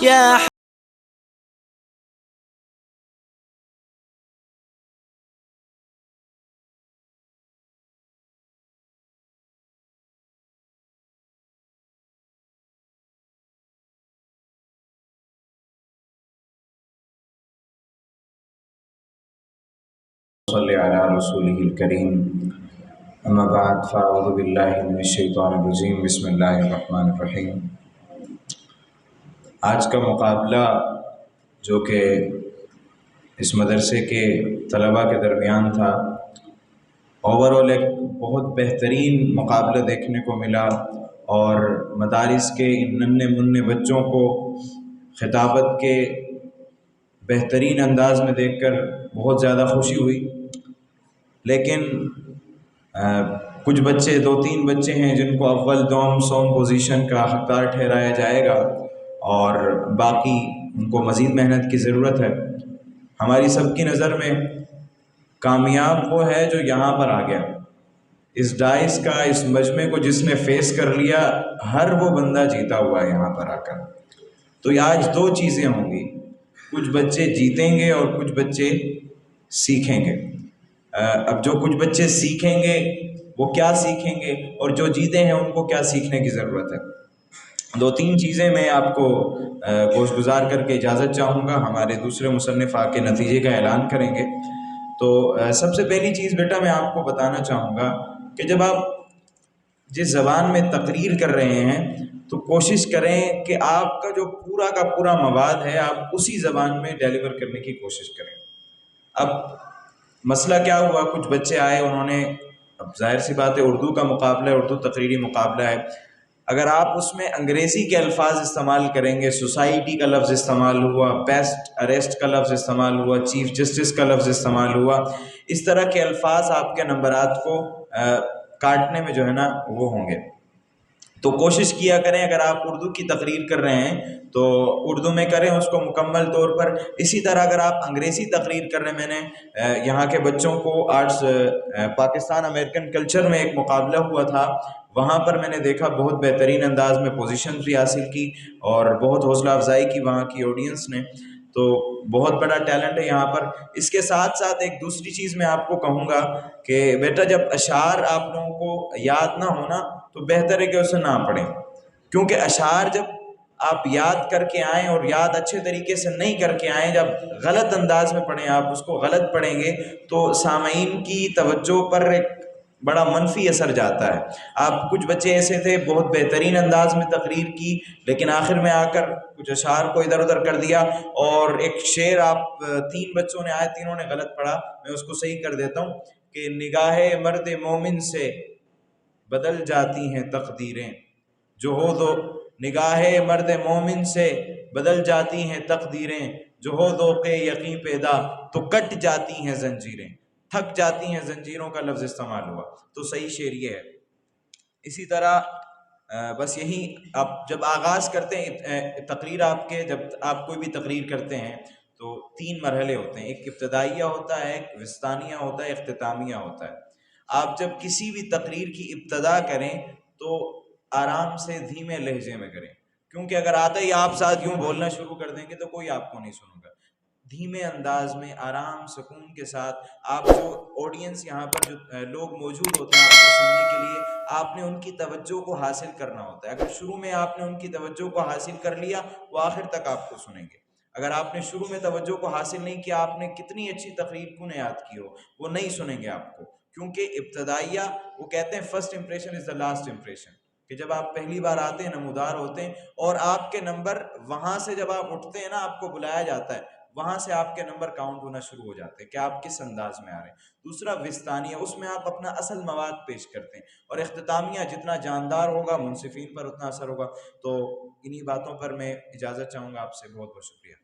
يا صلی علی رسولہ الکریم اما بعد فاعوذ باللہ من الشیطان الرجیم بسم اللہ الرحمن الرحیم۔ آج کا مقابلہ جو کہ اس مدرسے کے طلباء کے درمیان تھا، اوورآل ایک بہت بہترین مقابلہ دیکھنے کو ملا، اور مدارس کے ان ننھے منھے بچوں کو خطابت کے بہترین انداز میں دیکھ کر بہت زیادہ خوشی ہوئی۔ لیکن کچھ بچے، 2-3 بچے ہیں جن کو اول دوم سوم پوزیشن کا حقدار ٹھہرایا جائے گا، اور باقی ان کو مزید محنت کی ضرورت ہے۔ ہماری سب کی نظر میں کامیاب وہ ہے جو یہاں پر آ گیا، اس ڈائس کا، اس مجمع کو جس نے فیس کر لیا، ہر وہ بندہ جیتا ہوا ہے یہاں پر آ کر۔ تو آج 2 چیزیں ہوں گی، کچھ بچے جیتیں گے اور کچھ بچے سیکھیں گے۔ اب جو کچھ بچے سیکھیں گے وہ کیا سیکھیں گے، اور جو جیتے ہیں ان کو کیا سیکھنے کی ضرورت ہے۔ 2-3 چیزیں میں آپ کو گوش گزار کر کے اجازت چاہوں گا، ہمارے دوسرے مصنف آ کے نتیجے کا اعلان کریں گے۔ تو سب سے پہلی چیز بیٹا میں آپ کو بتانا چاہوں گا کہ جب آپ جس زبان میں تقریر کر رہے ہیں تو کوشش کریں کہ آپ کا جو پورا کا پورا مواد ہے آپ اسی زبان میں ڈیلیور کرنے کی کوشش کریں۔ اب مسئلہ کیا ہوا، کچھ بچے آئے، انہوں نے، اب ظاہر سی بات ہے اردو کا مقابلہ ہے، اردو تقریری مقابلہ ہے، اگر آپ اس میں انگریزی کے الفاظ استعمال کریں گے، سوسائٹی کا لفظ استعمال ہوا، بیسٹ اریسٹ کا لفظ استعمال ہوا، چیف جسٹس کا لفظ استعمال ہوا، اس طرح کے الفاظ آپ کے نمبرات کو کاٹنے میں جو ہے نا وہ ہوں گے۔ تو کوشش کیا کریں اگر آپ اردو کی تقریر کر رہے ہیں تو اردو میں کریں اس کو مکمل طور پر۔ اسی طرح اگر آپ انگریزی تقریر کر رہے ہیں، میں نے یہاں کے بچوں کو آرٹس پاکستان امریکن کلچر میں ایک مقابلہ ہوا تھا، وہاں پر میں نے دیکھا بہت بہترین انداز میں پوزیشن بھی حاصل کی اور بہت حوصلہ افزائی کی وہاں کی آڈینس نے۔ تو بہت بڑا ٹیلنٹ ہے یہاں پر۔ اس کے ساتھ ساتھ ایک دوسری چیز میں آپ کو کہوں گا کہ بیٹا جب اشعار آپ لوگوں کو یاد نہ ہونا تو بہتر ہے کہ اسے نہ پڑھیں، کیونکہ اشعار جب آپ یاد کر کے آئیں اور یاد اچھے طریقے سے نہیں کر کے آئیں، جب غلط انداز میں پڑھیں، آپ اس کو غلط پڑھیں گے تو سامعین کی توجہ پر ایک بڑا منفی اثر جاتا ہے۔ آپ کچھ بچے ایسے تھے بہت بہترین انداز میں تقریر کی، لیکن آخر میں آ کر کچھ اشعار کو ادھر ادھر کر دیا، اور ایک شعر آپ 3 بچوں نے آئے، تینوں نے غلط پڑھا، میں اس کو صحیح کر دیتا ہوں کہ نگاہ مرد مومن سے بدل جاتی ہیں تقدیریں، جو ہو دو نگاہ مرد مومن سے بدل جاتی ہیں تقدیریں، جو ہو ذوق یقین پیدا تو کٹ جاتی ہیں زنجیریں، تھک جاتی ہیں زنجیروں کا لفظ استعمال ہوا، تو صحیح شعر یہ ہے۔ اسی طرح بس یہی آپ جب آغاز کرتے ہیں تقریر، آپ کے جب آپ کوئی بھی تقریر کرتے ہیں تو 3 مرحلے ہوتے ہیں، ایک ابتدائیہ ہوتا ہے، ایک وسطانیہ ہوتا ہے، اختتامیہ ہوتا ہے۔ آپ جب کسی بھی تقریر کی ابتدا کریں تو آرام سے دھیمے لہجے میں کریں، کیونکہ اگر آتے ہی آپ ساتھ یوں بولنا شروع کر دیں گے تو کوئی آپ کو نہیں سنے گا۔ دھیمے انداز میں آرام سکون کے ساتھ آپ جو آڈینس یہاں پر جو لوگ موجود ہوتے ہیں آپ کو سننے کے لیے، آپ نے ان کی توجہ کو حاصل کرنا ہوتا ہے۔ اگر شروع میں آپ نے ان کی توجہ کو حاصل کر لیا وہ آخر تک آپ کو سنیں گے۔ اگر آپ نے شروع میں توجہ کو حاصل نہیں کیا، آپ نے کتنی اچھی تقریر کیوں نہ یاد کی ہو، وہ نہیں سنیں گے آپ کو، کیونکہ ابتدائیہ، وہ کہتے ہیں first impression is the last impression, کہ جب آپ پہلی بار آتے ہیں نمودار ہوتے ہیں، اور آپ کے نمبر وہاں سے جب آپ اٹھتے ہیں نا، آپ کو بلایا جاتا ہے، وہاں سے آپ کے نمبر کاؤنٹ ہونا شروع ہو جاتے ہیں کہ آپ کس انداز میں آ رہے ہیں۔ دوسرا وسطانیہ، اس میں آپ اپنا اصل مواد پیش کرتے ہیں، اور اختتامیہ جتنا جاندار ہوگا منصفین پر اتنا اثر ہوگا۔ تو انہی باتوں پر میں اجازت چاہوں گا آپ سے، بہت بہت شکریہ۔